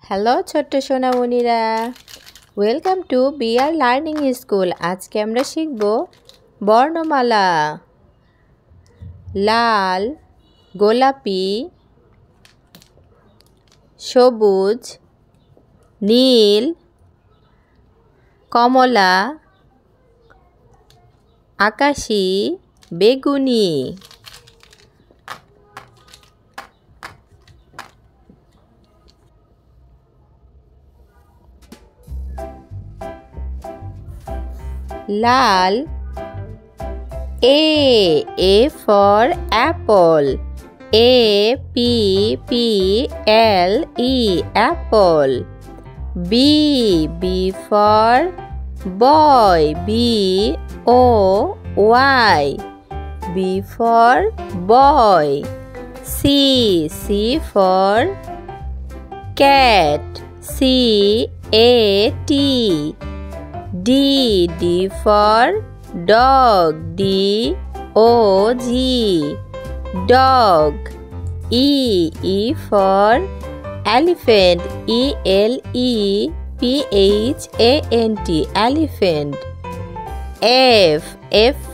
Hello ছোট্ট সোনামণিরা, welcome to BR learning school. আজকে আমরা শিখব বর্ণমালা। লাল, গোলাপি, সবুজ, নীল, কমলা, আকাশী, বেগুনি। লাল, A for apple, APPLE, apple. B for boy, BOY, B for boy. C for cat, CAT. D for dog, DOG, dog. E for elephant, ELEPHANT, elephant. F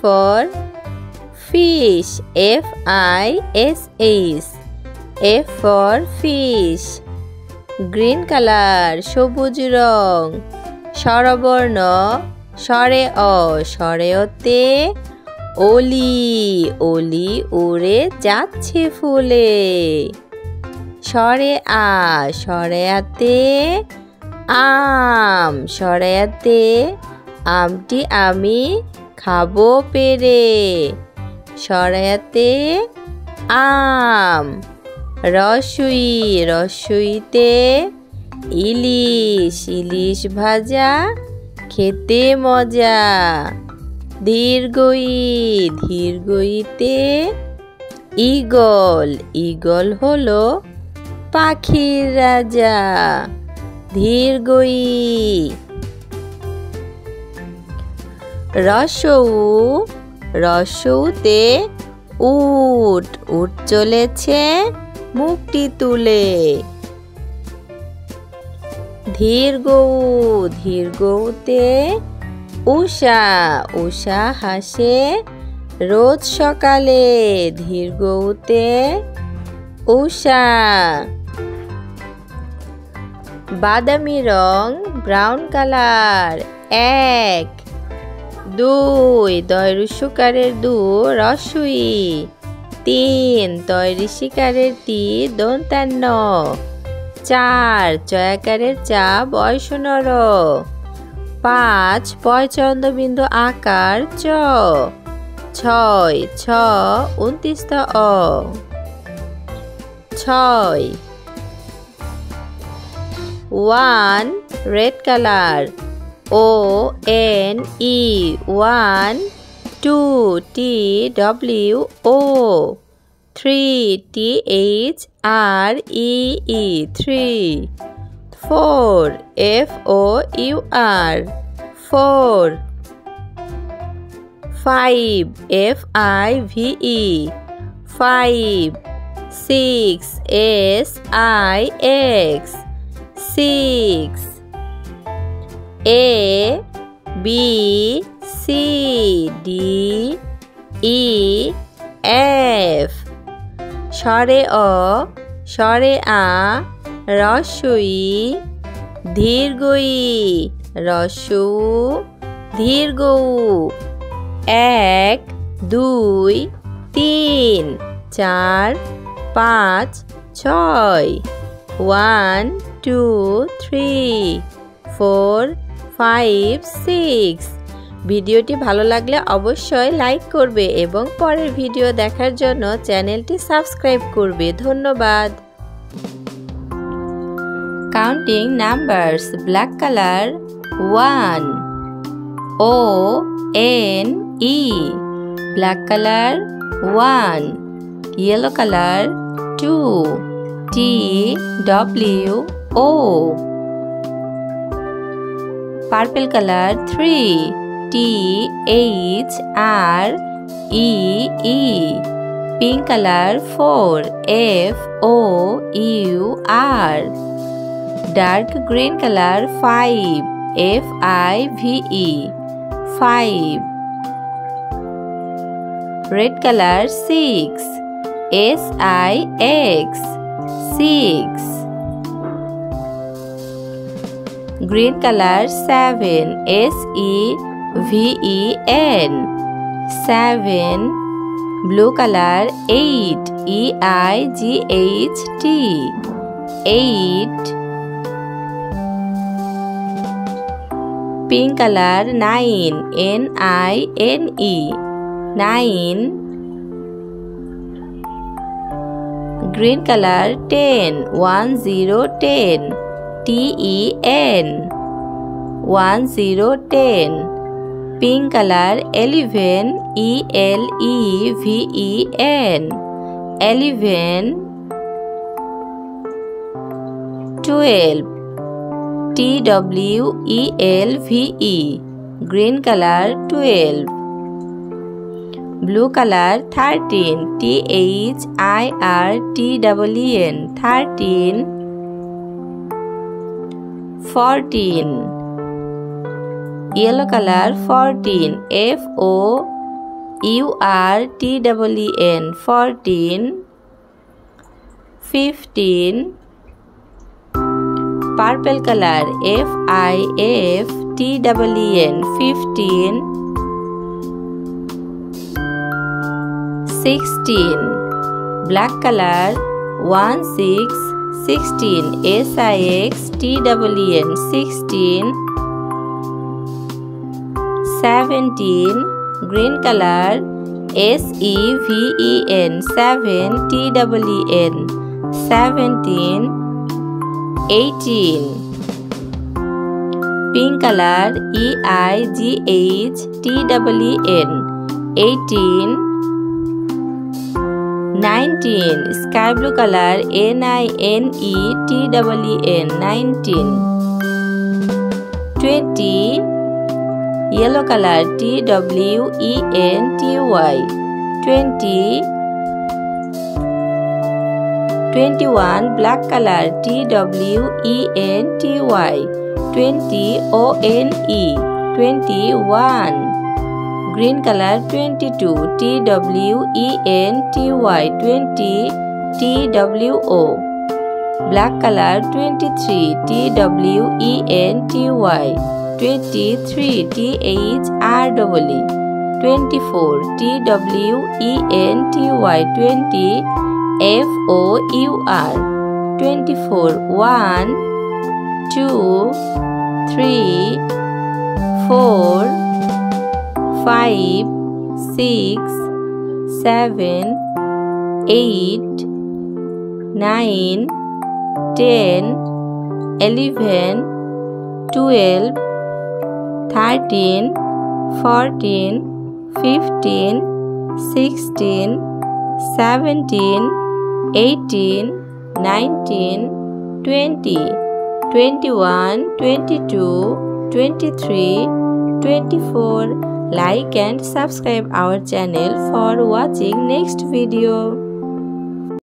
for fish, FISH, F for fish. Green colour, সবুজ রং। স্বরবর্ণ, স্বরে অ, স্বরে অতে অলি, অলি উড়ে যাচ্ছে ফুলে। স্বরে আ, স্বরে আতে আম, স্বরে আতে আমটি আমি খাবো পেরে। স্বরে আতে আম। রসুই, রসুইতে ইলিশ, ইলিশ ভাজা খেতে মজা। দীর্ঘই, দীর্ঘইতে ঈগল, ঈগল হলো পাখির রাজা। দীর্ঘই। রসৌ, রসৌতে উট, উট চলেছে মুখটি তুলে। দীর্ঘৌ, দীর্ঘৌতে উষা, উষা হাসে রোজ সকালে। দীর্ঘৌতে উষা। বাদামি রং, ব্রাউন কালার। ১ ২ দয়রুসুকারের দু, রসুই। ৩ তয়রিসিকারের তি, দন্তান্ন। ৪ চয়াকারের চা, বয়সনর। ৫ পয়চন্দ্রবিন্দু আকার, চ। ৬ ছ ২৯ অ, ৬। ১ red colour, ONE, 1। 2 TWO, 3 THREE, 3। 4 FOUR, 4। 5 FIVE, 5। 6 SIX, 6। A B C D E F। স্বরে অ, স্বরে আ, রস্বই। দীর্ঘই, রস্যু, দীর্ঘৌ। ১ ২ ৩ ৪ ৫ ৬। 1 2 3 4 5 6। ভিডিওটি ভালো লাগলে অবশ্যই লাইক করবে এবং পরের ভিডিও দেখার জন্য চ্যানেলটি সাবস্ক্রাইব করবে। ধন্যবাদ। Counting numbers, black colour 1 ONE, black colour 1। Yellow colour 2 TWO, purple colour 3 THREE, pink colour 4 FOUR, Dark green color 5. F-I-V-E 5. Red color 6. S-I-X 6. Green color 7. S-E-V-E-N 7. Blue color 8. E-I-G-H-T 8. Pink color 9. N-I-N-E 9. Green color 10. 10 T-E-N 10. Pink color 11. E-L-E-V-E-N 11. 12. T-W-E-L-V-E green color 12. Blue color 13. T-H-I-R-T-E-N 13. 14. Yellow color 14. F-O-U-R-T-E-N 14. 15. Purple color F-I-F-T-E-N 15. 16. Black color 16. S-I-X-T-E-N 16. 17. Green color S-E-V-E-N 7 T-E-N 17. 18. Pink color E-I-G-H-T-E-N 18. 19. Sky blue color N-I-N-E-T-E-N 19. 20. Yellow color T-W-E-N-T-Y 20. 21. Black color T-W-E-N-T-Y 20. O-N-E 21. Green color 22. T-W-E-N-T-Y 20. T-W-O. Black color 23. T-W-E-N-T-Y 23. T-H-R-E-E 24. T-W-E-N-T-Y 20. F-O-U-R 24. 1, 2, 3, 4, 5, 6, 7, 8, 9, 10, 11, 12, 13, 14, 15, 16, 17, 18, 19, 20, 21, 22, 23, 24. Like and subscribe our channel for watching next video.